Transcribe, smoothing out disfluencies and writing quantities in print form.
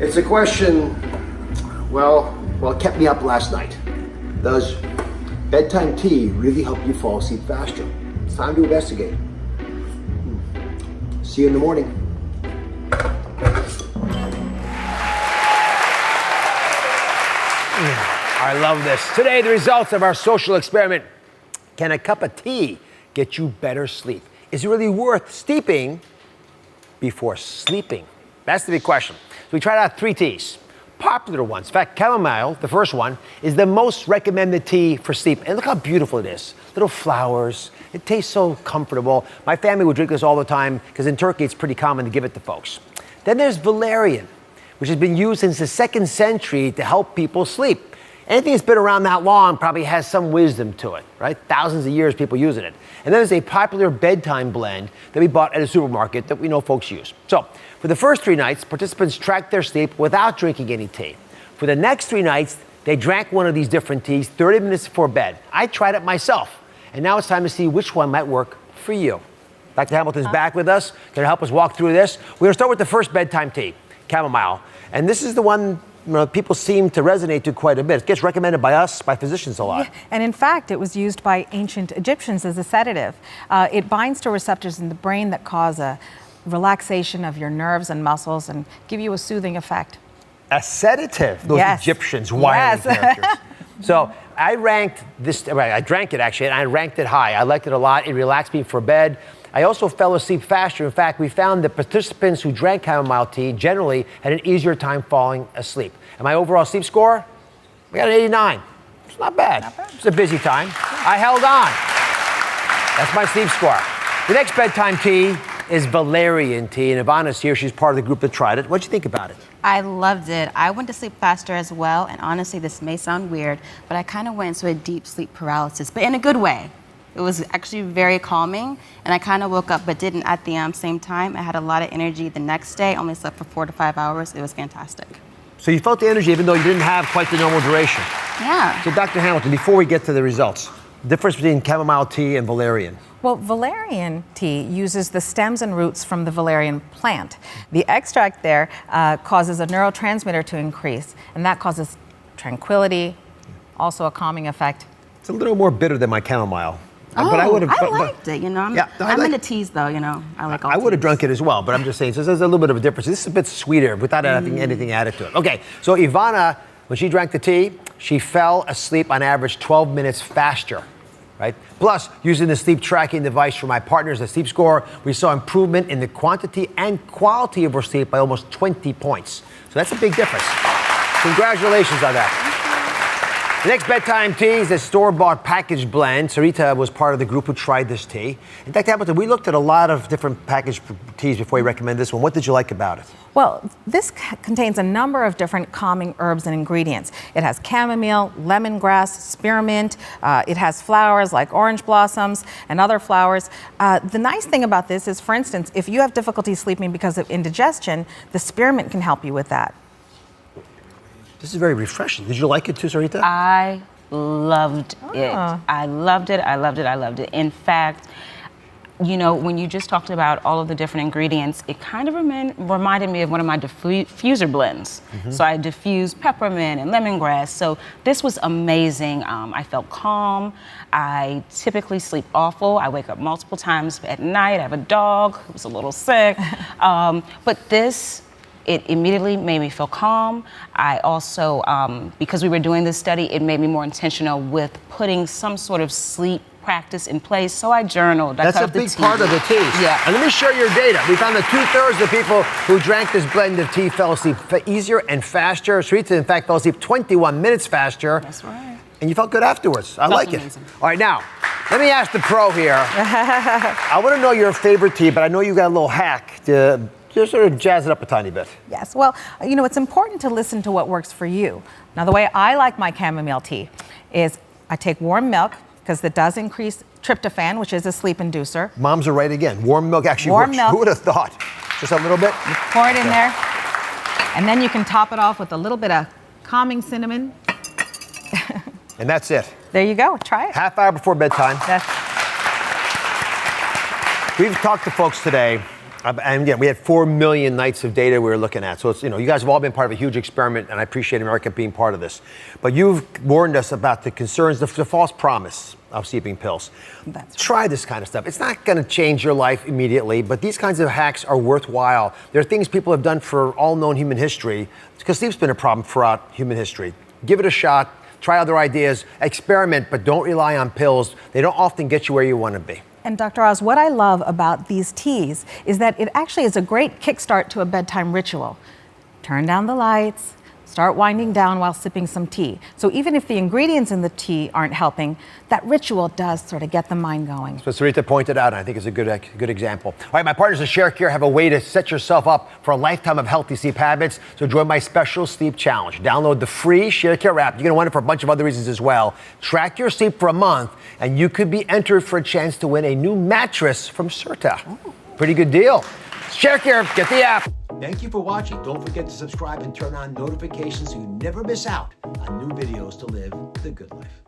It's a question, well, it kept me up last night. Does bedtime tea really help you fall asleep faster? It's time to investigate. See you in the morning. I love this. Today, the results of our social experiment. Can a cup of tea get you better sleep? Is it really worth steeping before sleeping? That's the big question. So we tried out 3 teas, popular ones. In fact, chamomile, the first one, is the most recommended tea for sleep. And look how beautiful it is. Little flowers. It tastes so comfortable. My family would drink this all the time because in Turkey, it's pretty common to give it to folks. Then there's Valerian, which has been used since the 2nd century to help people sleep. Anything that's been around that long probably has some wisdom to it, right? Thousands of years people using it. And then there's a popular bedtime blend that we bought at a supermarket that we know folks use. So for the first 3 nights, participants tracked their sleep without drinking any tea. For the next 3 nights, they drank one of these different teas 30 minutes before bed. I tried it myself. And now it's time to see which one might work for you. Dr. Hamilton's back with us, going to help us walk through this. We're going to start with the first bedtime tea, chamomile. And this is the one people seem to resonate to quite a bit. It gets recommended by us, by physicians a lot. Yeah, and in fact, it was used by ancient Egyptians as a sedative. It binds to receptors in the brain that cause a relaxation of your nerves and muscles and give you a soothing effect. A sedative? Those Yes. Egyptians, wild characters. So I ranked this, I drank it actually, and I ranked it high. I liked it a lot. It relaxed me for bed. I also fell asleep faster. In fact, we found that participants who drank chamomile tea generally had an easier time falling asleep. And my overall sleep score, we got an 89. It's not bad. It's a busy time. I held on. That's my sleep score. The next bedtime tea is Valerian tea, and Ivana's here. She's part of the group that tried it. What'd you think about it? I loved it. I went to sleep faster as well, and honestly, this may sound weird, but I kind of went into a deep sleep paralysis, but in a good way. It was actually very calming, and I kind of woke up but didn't at the same time. I had a lot of energy the next day, only slept for 4 to 5 hours. It was fantastic. So you felt the energy even though you didn't have quite the normal duration. Yeah. So Dr. Hamilton, before we get to the results, difference between chamomile tea and valerian. Well, valerian tea uses the stems and roots from the valerian plant. The extract there causes a neurotransmitter to increase, and that causes tranquility, also a calming effect. It's a little more bitter than my chamomile. Oh, but I liked it, you know. I'm into teas, though, you know. I like all I would have teas. drunk it as well, but I'm just saying, so there's a little bit of a difference. This is a bit sweeter without anything added to it. Okay, so Ivana, when she drank the tea, she fell asleep on average 12 minutes faster, right? Plus, using the sleep tracking device for my partners, the sleep score, we saw improvement in the quantity and quality of her sleep by almost 20 points. So that's a big difference. Congratulations on that. The next bedtime tea is a store-bought package blend. Sarita was part of the group who tried this tea. In fact, Hamilton, we looked at a lot of different packaged teas before we recommend this one. What did you like about it? Well, this contains a number of different calming herbs and ingredients. It has chamomile, lemongrass, spearmint. It has flowers like orange blossoms and other flowers. The nice thing about this is, for instance, if you have difficulty sleeping because of indigestion, the spearmint can help you with that. This is very refreshing. Did you like it too, Sarita? I loved it. I loved it. I loved it. I loved it. In fact, you know, when you just talked about all of the different ingredients, it kind of reminded me of one of my diffuser blends. So I diffused peppermint and lemongrass. So this was amazing. I felt calm. I typically sleep awful. I wake up multiple times at night. I have a dog who's a little sick. But this, it immediately made me feel calm. I also, because we were doing this study, it made me more intentional with putting some sort of sleep practice in place. So I journaled. That's a big part of the tea. Yeah. And let me share your data. We found that 2/3 of the people who drank this blend of tea fell asleep easier and faster. Sarita, in fact, fell asleep 21 minutes faster. That's right. And you felt good afterwards. I like it. Amazing. All right, now, let me ask the pro here. I want to know your favorite tea, but I know you got a little hack to just sort of jazz it up a tiny bit. Yes, well, you know, it's important to listen to what works for you. Now, the way I like my chamomile tea is I take warm milk, because it does increase tryptophan, which is a sleep inducer. Moms are right again. Warm milk actually Warm works. milk. Who would have thought? Just a little bit? You pour it in there, and then you can top it off with a little bit of calming cinnamon. And that's it. There you go, try it. Half hour before bedtime. Yes. We've talked to folks today And again, we had 4 million nights of data we were looking at. So it's, you guys have all been part of a huge experiment, and I appreciate America being part of this. But you've warned us about the concerns, the false promise of sleeping pills. That's right. Try this kind of stuff. It's not going to change your life immediately, but these kinds of hacks are worthwhile. They're things people have done for all known human history, because sleep's been a problem throughout human history. Give it a shot. Try other ideas. Experiment, but don't rely on pills. They don't often get you where you want to be. And Dr. Oz, what I love about these teas is that it actually is a great kickstart to a bedtime ritual. Turn down the lights, start winding down while sipping some tea. So even if the ingredients in the tea aren't helping, that ritual does sort of get the mind going. So Sarita pointed out, and I think it's a good example. All right, my partners at ShareCare have a way to set yourself up for a lifetime of healthy sleep habits. So join my special sleep challenge. Download the free ShareCare app. You're going to want it for a bunch of other reasons as well. Track your sleep for a month, and you could be entered for a chance to win a new mattress from Serta. Pretty good deal. ShareCare, get the app. Thank you for watching. Don't forget to subscribe and turn on notifications so you never miss out on new videos to live the good life.